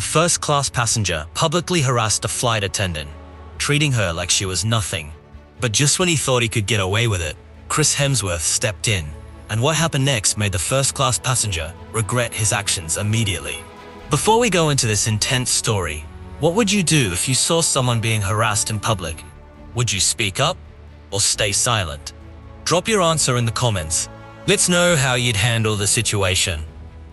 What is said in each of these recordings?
first-class passenger publicly harassed a flight attendant, treating her like she was nothing. But just when he thought he could get away with it, Chris Hemsworth stepped in, and what happened next made the first-class passenger regret his actions immediately. Before we go into this intense story, what would you do if you saw someone being harassed in public? Would you speak up or stay silent? Drop your answer in the comments. Let's know how you'd handle the situation.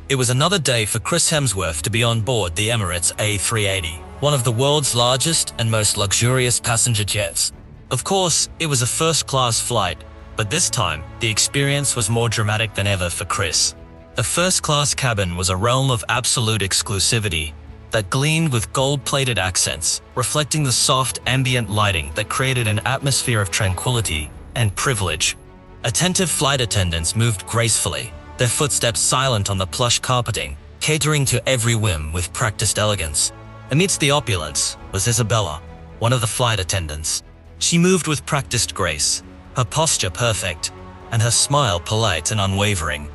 It was another day for Chris Hemsworth to be on board the Emirates A380, one of the world's largest and most luxurious passenger jets. Of course, it was a first-class flight, but this time, the experience was more dramatic than ever for Chris. The first-class cabin was a realm of absolute exclusivity that gleamed with gold-plated accents, reflecting the soft ambient lighting that created an atmosphere of tranquility and privilege. Attentive flight attendants moved gracefully, their footsteps silent on the plush carpeting, catering to every whim with practiced elegance. Amidst the opulence was Isabella, one of the flight attendants. She moved with practiced grace, her posture perfect, and her smile polite and unwavering.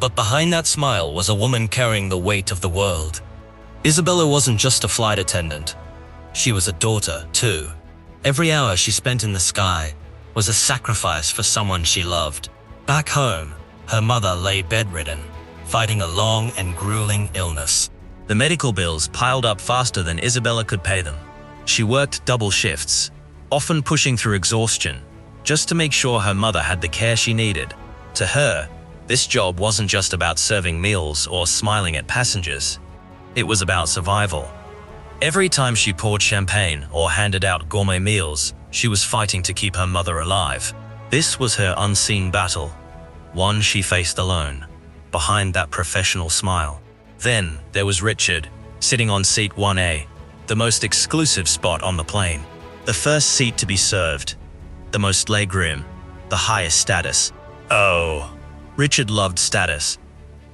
But behind that smile was a woman carrying the weight of the world. Isabella wasn't just a flight attendant. She was a daughter, too. Every hour she spent in the sky was a sacrifice for someone she loved. Back home, her mother lay bedridden, fighting a long and grueling illness. The medical bills piled up faster than Isabella could pay them. She worked double shifts, often pushing through exhaustion, just to make sure her mother had the care she needed. To her, this job wasn't just about serving meals or smiling at passengers. It was about survival. Every time she poured champagne or handed out gourmet meals, she was fighting to keep her mother alive. This was her unseen battle, one she faced alone, behind that professional smile. Then there was Richard, sitting on seat 1A, the most exclusive spot on the plane. The first seat to be served, the most legroom, the highest status. Oh, Richard loved status.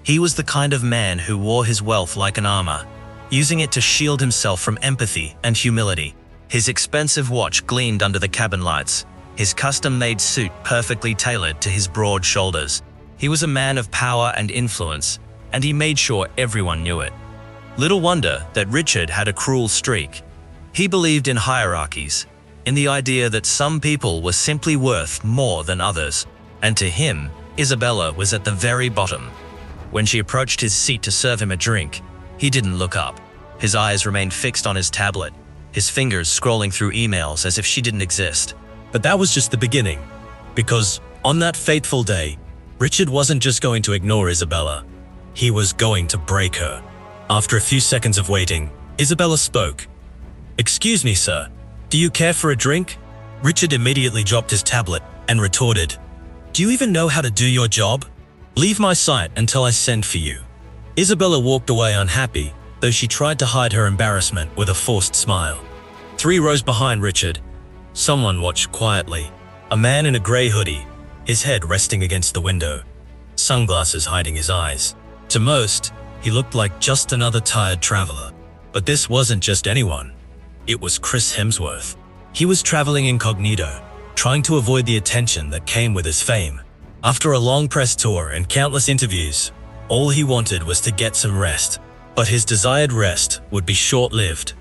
He was the kind of man who wore his wealth like an armor, using it to shield himself from empathy and humility. His expensive watch gleamed under the cabin lights, his custom-made suit perfectly tailored to his broad shoulders. He was a man of power and influence, and he made sure everyone knew it. Little wonder that Richard had a cruel streak. He believed in hierarchies, in the idea that some people were simply worth more than others, and to him, Isabella was at the very bottom. When she approached his seat to serve him a drink, he didn't look up. His eyes remained fixed on his tablet, his fingers scrolling through emails as if she didn't exist. But that was just the beginning, because on that fateful day, Richard wasn't just going to ignore Isabella, he was going to break her. After a few seconds of waiting, Isabella spoke. "Excuse me, sir, do you care for a drink?" Richard immediately dropped his tablet and retorted, "Do you even know how to do your job? Leave my sight until I send for you." Isabella walked away unhappy, though she tried to hide her embarrassment with a forced smile. 3 rows behind Richard, someone watched quietly. A man in a grey hoodie, his head resting against the window, sunglasses hiding his eyes. To most, he looked like just another tired traveler. But this wasn't just anyone. It was Chris Hemsworth. He was traveling incognito, trying to avoid the attention that came with his fame. After a long press tour and countless interviews, all he wanted was to get some rest. But his desired rest would be short-lived.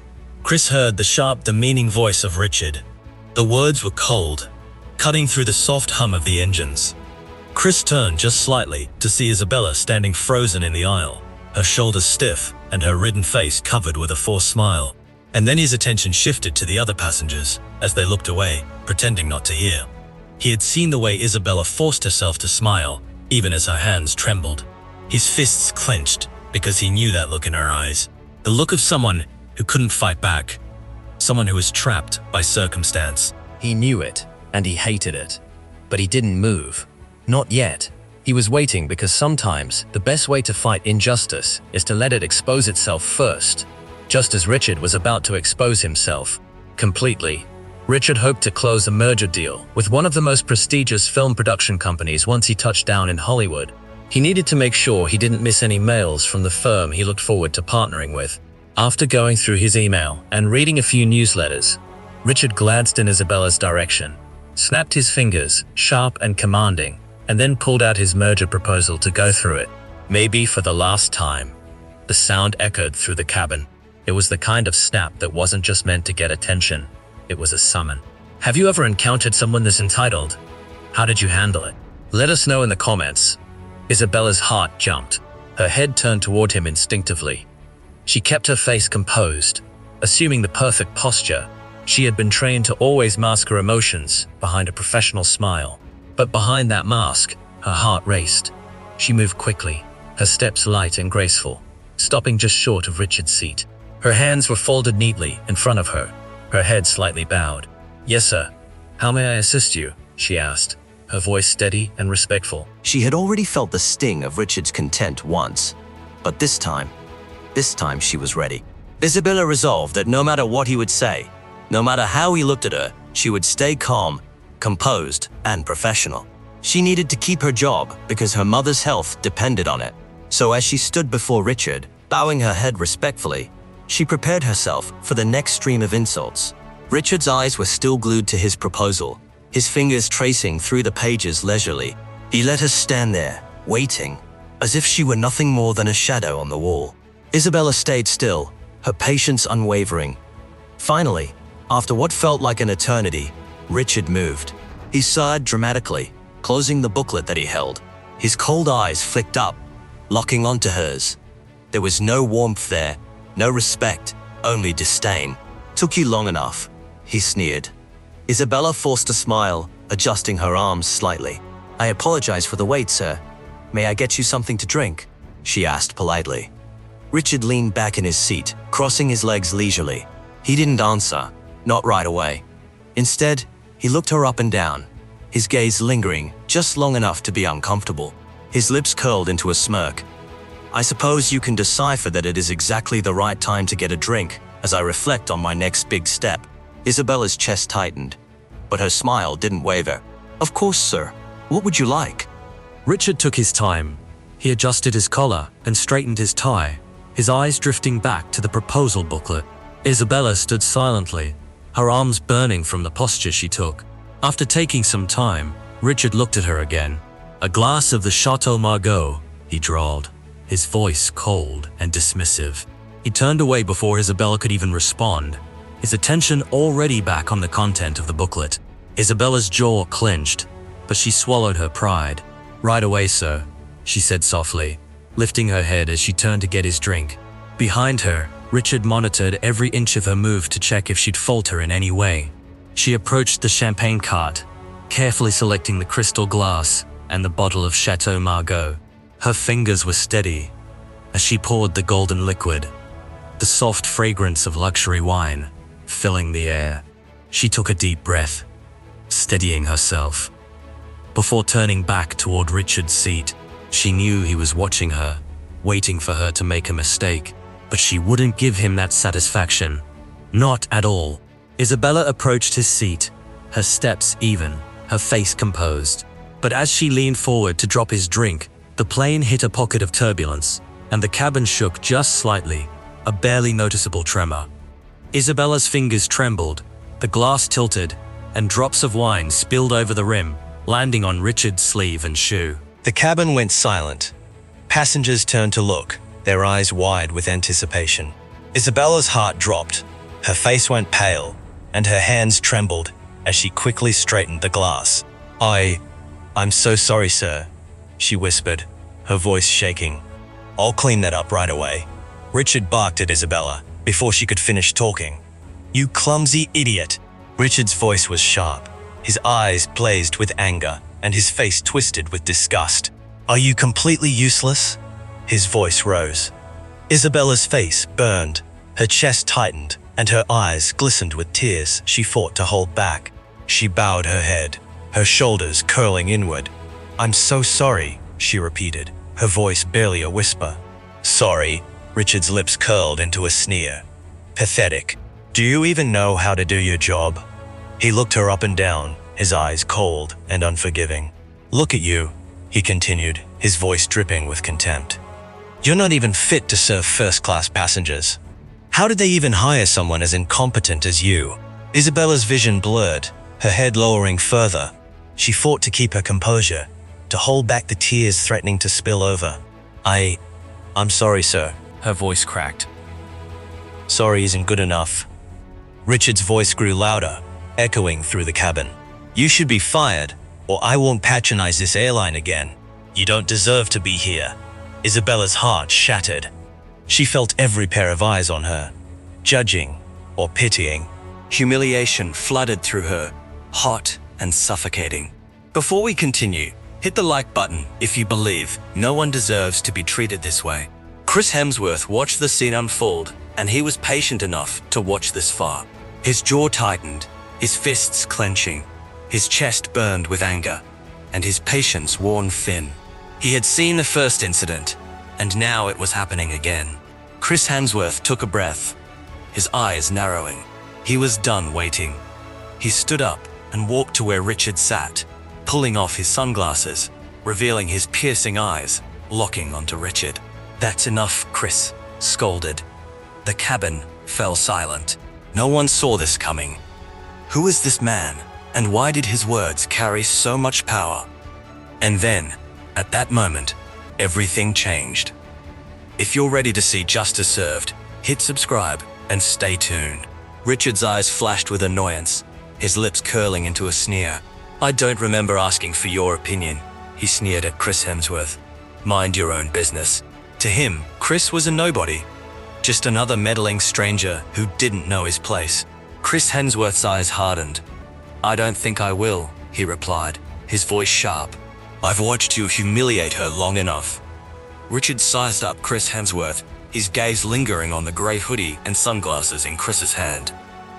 Chris heard the sharp, demeaning voice of Richard. The words were cold, cutting through the soft hum of the engines. Chris turned just slightly to see Isabella standing frozen in the aisle, her shoulders stiff and her ridden face covered with a forced smile. And then his attention shifted to the other passengers as they looked away, pretending not to hear. He had seen the way Isabella forced herself to smile, even as her hands trembled. His fists clenched because he knew that look in her eyes. The look of someone who couldn't fight back. Someone who was trapped by circumstance. He knew it, and he hated it. But he didn't move. Not yet. He was waiting because sometimes the best way to fight injustice is to let it expose itself first. Just as Richard was about to expose himself completely, Richard hoped to close a merger deal with one of the most prestigious film production companies once he touched down in Hollywood. He needed to make sure he didn't miss any mails from the firm he looked forward to partnering with. After going through his email and reading a few newsletters, Richard glanced in Isabella's direction, snapped his fingers, sharp and commanding, and then pulled out his merger proposal to go through it. Maybe for the last time. The sound echoed through the cabin. It was the kind of snap that wasn't just meant to get attention. It was a summon. Have you ever encountered someone this entitled? How did you handle it? Let us know in the comments. Isabella's heart jumped. Her head turned toward him instinctively. She kept her face composed, assuming the perfect posture. She had been trained to always mask her emotions behind a professional smile. But behind that mask, her heart raced. She moved quickly, her steps light and graceful, stopping just short of Richard's seat. Her hands were folded neatly in front of her, her head slightly bowed. "Yes, sir. How may I assist you?" she asked, her voice steady and respectful. She had already felt the sting of Richard's contempt once, but this time she was ready. Isabella resolved that no matter what he would say, no matter how he looked at her, she would stay calm, composed, and professional. She needed to keep her job because her mother's health depended on it. So as she stood before Richard, bowing her head respectfully, she prepared herself for the next stream of insults. Richard's eyes were still glued to his proposal, his fingers tracing through the pages leisurely. He let her stand there, waiting, as if she were nothing more than a shadow on the wall. Isabella stayed still, her patience unwavering. Finally, after what felt like an eternity, Richard moved. He sighed dramatically, closing the booklet that he held. His cold eyes flicked up, locking onto hers. There was no warmth there, no respect, only disdain. "Took you long enough," he sneered. Isabella forced a smile, adjusting her arms slightly. "I apologize for the wait, sir. May I get you something to drink?" she asked politely. Richard leaned back in his seat, crossing his legs leisurely. He didn't answer, not right away. Instead, he looked her up and down, his gaze lingering just long enough to be uncomfortable. His lips curled into a smirk. "I suppose you can decipher that it is exactly the right time to get a drink as I reflect on my next big step." Isabella's chest tightened, but her smile didn't waver. "Of course, sir. What would you like?" Richard took his time. He adjusted his collar and straightened his tie, his eyes drifting back to the proposal booklet. Isabella stood silently, her arms burning from the posture she took. After taking some time, Richard looked at her again. "A glass of the Chateau Margaux," he drawled, his voice cold and dismissive. He turned away before Isabella could even respond, his attention already back on the content of the booklet. Isabella's jaw clenched, but she swallowed her pride. "Right away, sir," she said softly, lifting her head as she turned to get his drink. Behind her, Richard monitored every inch of her move to check if she'd falter in any way. She approached the champagne cart, carefully selecting the crystal glass and the bottle of Chateau Margaux. Her fingers were steady as she poured the golden liquid, the soft fragrance of luxury wine filling the air. She took a deep breath, steadying herself. Before turning back toward Richard's seat, she knew he was watching her, waiting for her to make a mistake, but she wouldn't give him that satisfaction. Not at all. Isabella approached his seat, her steps even, her face composed. But as she leaned forward to drop his drink, the plane hit a pocket of turbulence, and the cabin shook just slightly, a barely noticeable tremor. Isabella's fingers trembled, the glass tilted, and drops of wine spilled over the rim, landing on Richard's sleeve and shoe. The cabin went silent. Passengers turned to look, their eyes wide with anticipation. Isabella's heart dropped, her face went pale, and her hands trembled as she quickly straightened the glass. I'm so sorry, sir," she whispered, her voice shaking. "I'll clean that up right away." Richard barked at Isabella before she could finish talking. "You clumsy idiot!" Richard's voice was sharp, his eyes blazed with anger, and his face twisted with disgust. "Are you completely useless?" His voice rose. Isabella's face burned, her chest tightened, and her eyes glistened with tears she fought to hold back. She bowed her head, her shoulders curling inward. "I'm so sorry," she repeated, her voice barely a whisper. "Sorry?" Richard's lips curled into a sneer. "Pathetic. Do you even know how to do your job?" He looked her up and down, his eyes cold and unforgiving. "Look at you," he continued, his voice dripping with contempt. "You're not even fit to serve first-class passengers. How did they even hire someone as incompetent as you?" Isabella's vision blurred, her head lowering further. She fought to keep her composure, to hold back the tears threatening to spill over. I'm sorry, sir," her voice cracked. Sorry isn't good enough. Richard's voice grew louder, echoing through the cabin. You should be fired, or I won't patronize this airline again. You don't deserve to be here. Isabella's heart shattered. She felt every pair of eyes on her, judging or pitying. Humiliation flooded through her, hot and suffocating. Before we continue, hit the like button if you believe no one deserves to be treated this way. Chris Hemsworth watched the scene unfold, and he was patient enough to watch this far. His jaw tightened, his fists clenching, his chest burned with anger, and his patience worn thin. He had seen the first incident, and now it was happening again. Chris Hemsworth took a breath, his eyes narrowing. He was done waiting. He stood up and walked to where Richard sat, pulling off his sunglasses, revealing his piercing eyes, locking onto Richard. That's enough, Chris scolded. The cabin fell silent. No one saw this coming. Who is this man, and why did his words carry so much power? And then, at that moment, everything changed. If you're ready to see justice served, hit subscribe and stay tuned. Richard's eyes flashed with annoyance, his lips curling into a sneer. I don't remember asking for your opinion, he sneered at Chris Hemsworth. Mind your own business. To him, Chris was a nobody, just another meddling stranger who didn't know his place. Chris Hemsworth's eyes hardened. I don't think I will, he replied, his voice sharp. I've watched you humiliate her long enough. Richard sized up Chris Hemsworth, his gaze lingering on the grey hoodie and sunglasses in Chris's hand.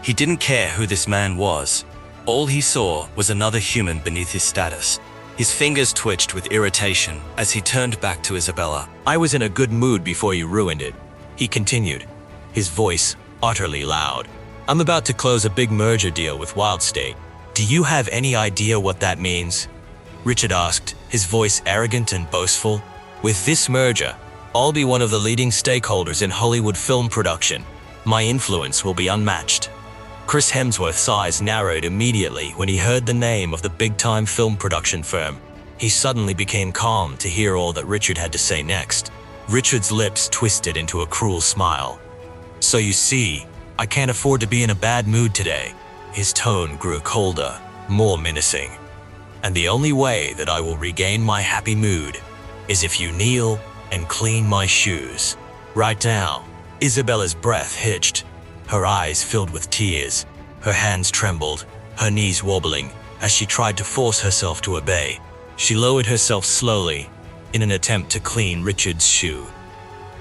He didn't care who this man was. All he saw was another human beneath his status. His fingers twitched with irritation as he turned back to Isabella. I was in a good mood before you ruined it, he continued, his voice utterly loud. I'm about to close a big merger deal with Wild State. Do you have any idea what that means? Richard asked, his voice arrogant and boastful. With this merger, I'll be one of the leading stakeholders in Hollywood film production. My influence will be unmatched. Chris Hemsworth's eyes narrowed immediately when he heard the name of the big-time film production firm. He suddenly became calm to hear all that Richard had to say next. Richard's lips twisted into a cruel smile. So you see, I can't afford to be in a bad mood today. His tone grew colder, more menacing. And the only way that I will regain my happy mood is if you kneel and clean my shoes. Right now. Isabella's breath hitched, her eyes filled with tears, her hands trembled, her knees wobbling as she tried to force herself to obey. She lowered herself slowly in an attempt to clean Richard's shoe.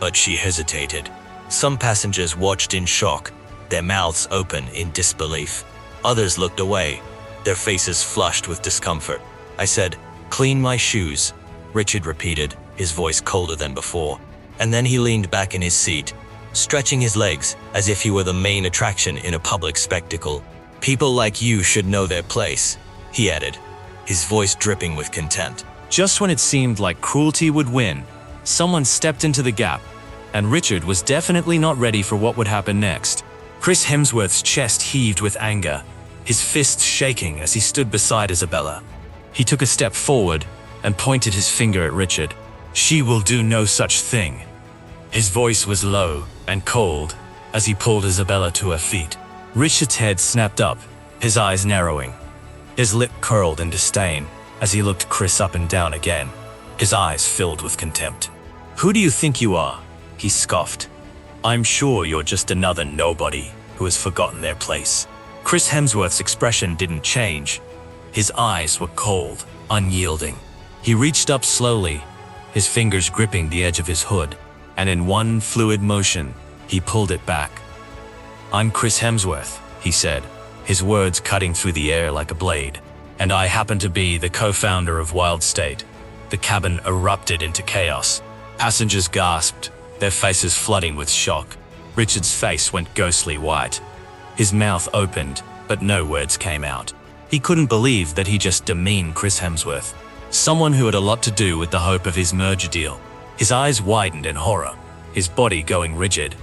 But she hesitated. Some passengers watched in shock, their mouths open in disbelief. Others looked away, their faces flushed with discomfort. I said, "Clean my shoes," Richard repeated, his voice colder than before. And then he leaned back in his seat, stretching his legs as if he were the main attraction in a public spectacle. "People like you should know their place," he added, his voice dripping with contempt. Just when it seemed like cruelty would win, someone stepped into the gap, and Richard was definitely not ready for what would happen next. Chris Hemsworth's chest heaved with anger, his fists shaking as he stood beside Isabella. He took a step forward and pointed his finger at Richard. "She will do no such thing." His voice was low and cold as he pulled Isabella to her feet. Richard's head snapped up, his eyes narrowing. His lip curled in disdain as he looked Chris up and down again, his eyes filled with contempt. "Who do you think you are?" he scoffed. "I'm sure you're just another nobody who has forgotten their place." Chris Hemsworth's expression didn't change. His eyes were cold, unyielding. He reached up slowly, his fingers gripping the edge of his hood, and in one fluid motion, he pulled it back. "I'm Chris Hemsworth," he said, his words cutting through the air like a blade. "And I happen to be the co-founder of Wild State." The cabin erupted into chaos. Passengers gasped, their faces flooding with shock. Richard's face went ghostly white. His mouth opened, but no words came out. He couldn't believe that he just demeaned Chris Hemsworth, someone who had a lot to do with the hope of his merger deal. His eyes widened in horror, his body going rigid.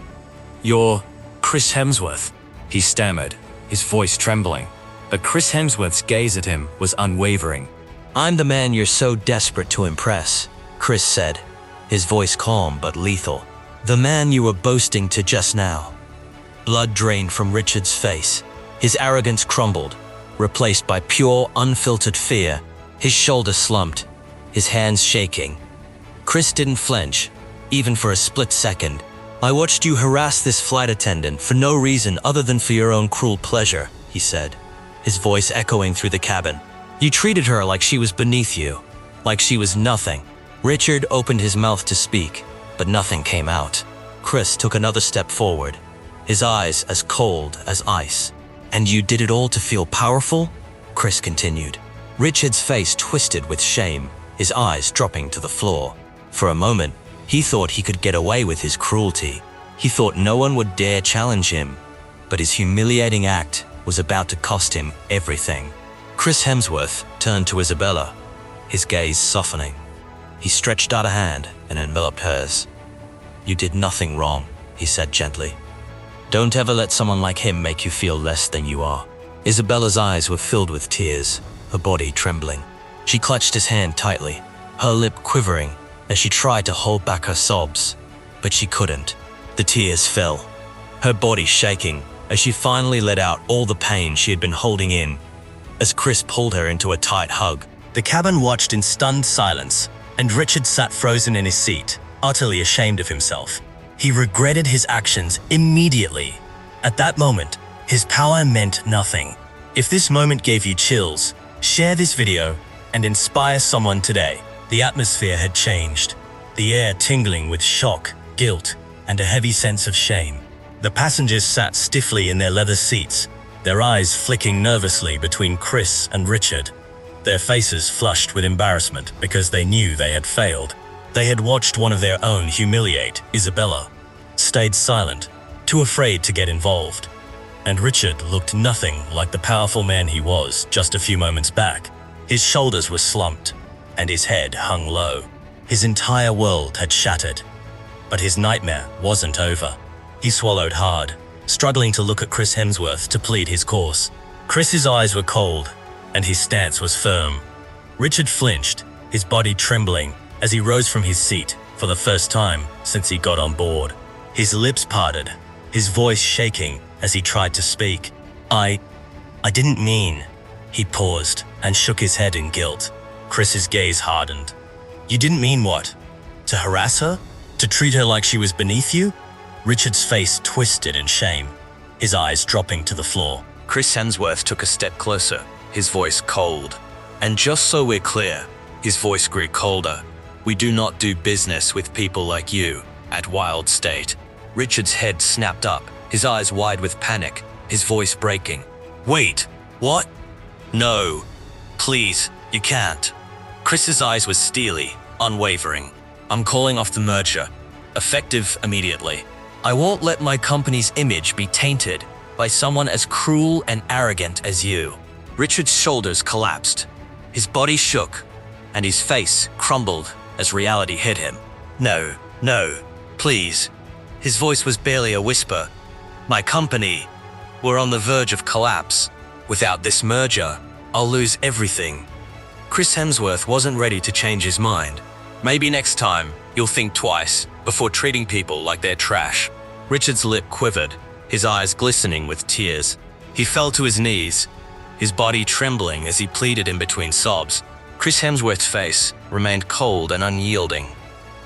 "You're Chris Hemsworth," he stammered, his voice trembling. But Chris Hemsworth's gaze at him was unwavering. I'm the man you're so desperate to impress, Chris said, his voice calm but lethal. The man you were boasting to just now. Blood drained from Richard's face. His arrogance crumbled, replaced by pure, unfiltered fear. His shoulders slumped, his hands shaking. Chris didn't flinch, even for a split second. "I watched you harass this flight attendant for no reason other than for your own cruel pleasure," he said, his voice echoing through the cabin. "You treated her like she was beneath you, like she was nothing." Richard opened his mouth to speak, but nothing came out. Chris took another step forward, his eyes as cold as ice. "And you did it all to feel powerful?" Chris continued. Richard's face twisted with shame, his eyes dropping to the floor. For a moment, he thought he could get away with his cruelty. He thought no one would dare challenge him, but his humiliating act was about to cost him everything. Chris Hemsworth turned to Isabella, his gaze softening. He stretched out a hand and enveloped hers. "You did nothing wrong," he said gently. "Don't ever let someone like him make you feel less than you are." Isabella's eyes were filled with tears, her body trembling. She clutched his hand tightly, her lip quivering as she tried to hold back her sobs, but she couldn't. The tears fell, her body shaking as she finally let out all the pain she had been holding in. As Chris pulled her into a tight hug, the cabin watched in stunned silence, and Richard sat frozen in his seat, utterly ashamed of himself. He regretted his actions immediately. At that moment, his power meant nothing. If this moment gave you chills, share this video and inspire someone today. The atmosphere had changed, the air tingling with shock, guilt, and a heavy sense of shame. The passengers sat stiffly in their leather seats, their eyes flicking nervously between Chris and Richard. Their faces flushed with embarrassment because they knew they had failed. They had watched one of their own humiliate Isabella, stayed silent, too afraid to get involved. And Richard looked nothing like the powerful man he was just a few moments back. His shoulders were slumped, and his head hung low. His entire world had shattered. But his nightmare wasn't over. He swallowed hard, struggling to look at Chris Hemsworth to plead his cause. Chris's eyes were cold, and his stance was firm. Richard flinched, his body trembling as he rose from his seat for the first time since he got on board. His lips parted, his voice shaking as he tried to speak. I didn't mean." He paused and shook his head in guilt. Chris's gaze hardened. "You didn't mean what? To harass her? To treat her like she was beneath you?" Richard's face twisted in shame, his eyes dropping to the floor. Chris Hemsworth took a step closer, his voice cold. "And just so we're clear," his voice grew colder, "we do not do business with people like you at Wild State." Richard's head snapped up, his eyes wide with panic, his voice breaking. "Wait, what? No, please, you can't." Chris's eyes were steely, unwavering. "I'm calling off the merger, effective immediately. I won't let my company's image be tainted by someone as cruel and arrogant as you." Richard's shoulders collapsed, his body shook, and his face crumbled as reality hit him. No, please." His voice was barely a whisper. "My company, we're on the verge of collapse. Without this merger, I'll lose everything." Chris Hemsworth wasn't ready to change his mind. "Maybe next time, you'll think twice before treating people like they're trash." Richard's lip quivered, his eyes glistening with tears. He fell to his knees, his body trembling as he pleaded in between sobs. Chris Hemsworth's face remained cold and unyielding.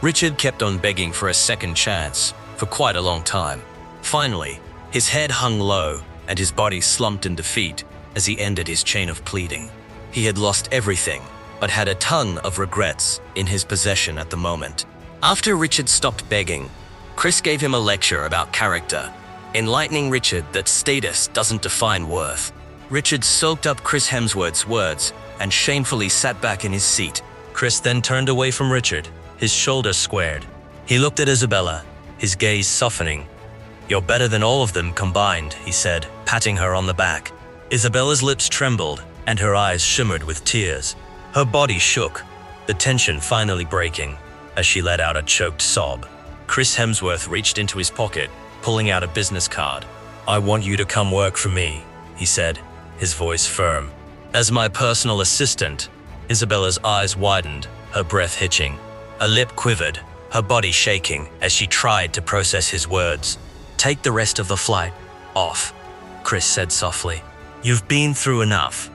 Richard kept on begging for a second chance for quite a long time. Finally, his head hung low and his body slumped in defeat as he ended his chain of pleading. He had lost everything, but had a ton of regrets in his possession at the moment. After Richard stopped begging, Chris gave him a lecture about character, enlightening Richard that status doesn't define worth. Richard soaked up Chris Hemsworth's words and shamefully sat back in his seat. Chris then turned away from Richard, his shoulders squared. He looked at Isabella, his gaze softening. "You're better than all of them combined," he said, patting her on the back. Isabella's lips trembled, and her eyes shimmered with tears. Her body shook, the tension finally breaking, as she let out a choked sob. Chris Hemsworth reached into his pocket, pulling out a business card. "I want you to come work for me," he said, his voice firm. "As my personal assistant." Isabella's eyes widened, her breath hitching. A lip quivered, her body shaking as she tried to process his words. "Take the rest of the flight. off, Chris said softly. You've been through enough.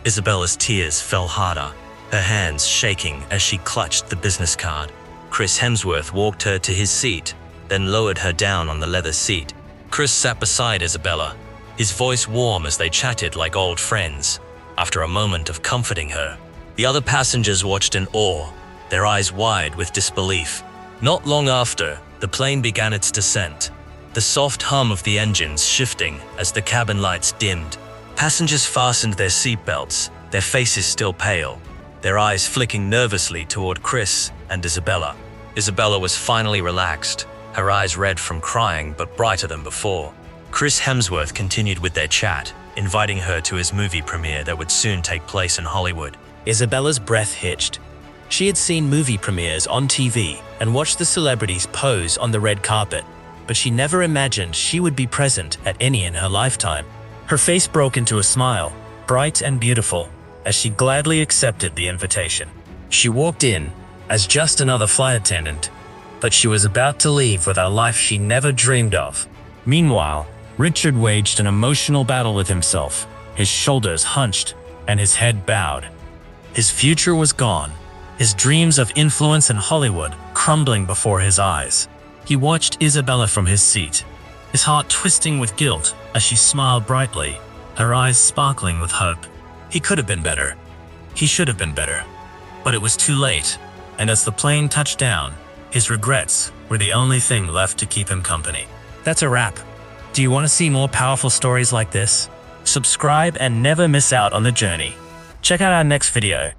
Isabella's tears fell harder, her hands shaking as she clutched the business card. Chris Hemsworth walked her to his seat, then lowered her down on the leather seat. Chris sat beside Isabella, his voice warm as they chatted like old friends. After a moment of comforting her, the other passengers watched in awe, their eyes wide with disbelief. Not long after, the plane began its descent, the soft hum of the engines shifting as the cabin lights dimmed. Passengers fastened their seatbelts, their faces still pale, their eyes flicking nervously toward Chris and Isabella. Isabella was finally relaxed, her eyes red from crying but brighter than before. Chris Hemsworth continued with their chat, inviting her to his movie premiere that would soon take place in Hollywood. Isabella's breath hitched. She had seen movie premieres on TV and watched the celebrities pose on the red carpet, but she never imagined she would be present at any in her lifetime. Her face broke into a smile, bright and beautiful, as she gladly accepted the invitation. She walked in as just another flight attendant, but she was about to leave with a life she never dreamed of. Meanwhile, Richard waged an emotional battle with himself, his shoulders hunched and his head bowed. His future was gone, his dreams of influence in Hollywood crumbling before his eyes. He watched Isabella from his seat, his heart twisting with guilt as she smiled brightly, her eyes sparkling with hope. He could have been better. He should have been better. But it was too late, and as the plane touched down, his regrets were the only thing left to keep him company. That's a wrap. Do you want to see more powerful stories like this? Subscribe and never miss out on the journey. Check out our next video.